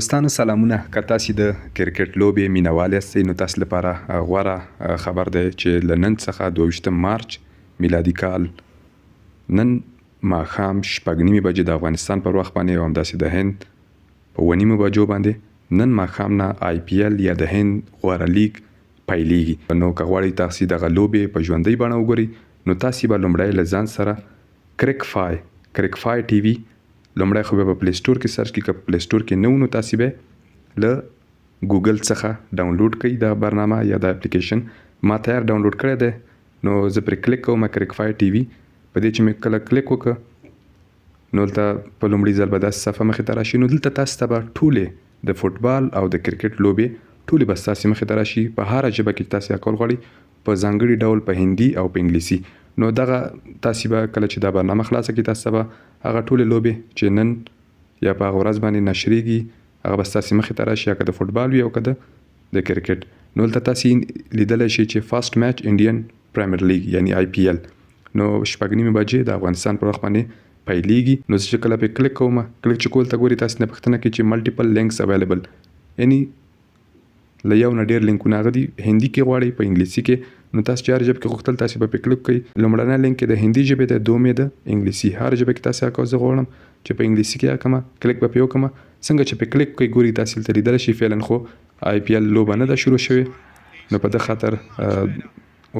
دوستانو سلامونه. که تاسې د کرکټ لوبې مینوال یاستئ نو تاسو لپاره غوره خبر دی چې له نن څخه 22 مارچ میلادي کال نن ماښام 6:30 بجې د افغانستان پر وخت باندې او همداسې د هند په 9:30 بجو باندې نن ماښام نه IPL یا د هند غوره لیګ پیلېږي. نو که غواړئ تاسې دغه لوبې په ژوندۍ بڼه وګورئ نو تاسې به لومړی له ځان سره کرک فای ټي وي لومړی خو به په پلی سټور کې سرچ کړئ. که په پلی سټور کې نه و نو تاسې به له ګوګل څخه ډاونلوډ کړئ دا برنامه یا دا اپلیکیشن. ما تیار ډاونلوډ کړی دی نو زه پرې کلیک کوم کرک فای ټي وي. په دې چې مې کله کلیک وکړه نو دلته په لومړي ځل به داسې صفحه مخې ته راشي. نو دلته تاسو ته به ټولې د فوټبال او د کرکټ لوبې ټولې به ستاسې مخې ته راشي په هره ژبه کې تاسې کول غواړئ په ځانګړي ډول په هندي او په انګلیسي. نو دغه تاسې به کله چې دا برنامه خلاصه کړئ تاسو به هغه ټولې لوبې چې نن یا په هغه ورځ باندې نشریږي هغه به ستاسې مخې ته راشي، یا که د فوټبال وي او که د کرکټ. نو دلته تاسې لیدلی شئ چې فرست میچ انډین پریمیر لیګ یعنی IPL نو 6:30 بجې د افغانستان پر وخت باندې پیلېږي. نو زه چې کله پرې کلیک کوم کلیک چې کول ته ګوري تاسې نه پوښتنه کوي چې ملټیپل لینکس اویلیبل، یعنی له یو نه ډېر لینکونه هغه دي هندي کې غواړئ په انګلیسي کې. نو تاسو چې هر ژبه کې غوښتل تاسې به پرې کلیک کوئ. لومړنی لینک کې د هندي ژبې دی، دوم یې د انګلیسي. هر ژبه کې تاسې هغه زه غواړم چې په انګلیسي کې هغه کومه کلیک به پرې وکړم. څنګه چې پرې کلیک کوئ ګوري تاسې دلته لیدلی شئ فعلا خو IPL لوبه نه ده شروع شوې. نو په دې خاطر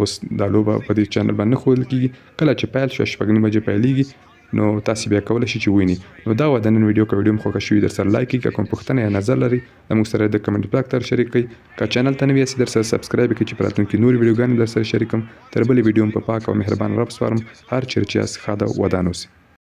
اوس دا لوبه په دې چینل باندې نه ښودل کېږي. کله چې پیل شوه 6:30 بجې پیلېږي نو تاسې بیا کولی شئ چې ووینئ. نو دا وه د نن ویډیو. که ویډیو مو خوښه شوي در سره لایک کړئ، که کوم پوښتنه یا نظر لرئ د موږ سره د کمنټ بلاک ته شریک کړئ. که چینل ته نوي یاستئ در سره سبسکرایب کړئ چې په راتلونکي نورې ویډیوګانې در سره شریکم. تر بلې ویډیو په پاک او مهربان رب سپارم. هر چیرې چې یاست ښه ده ودان اوسئ.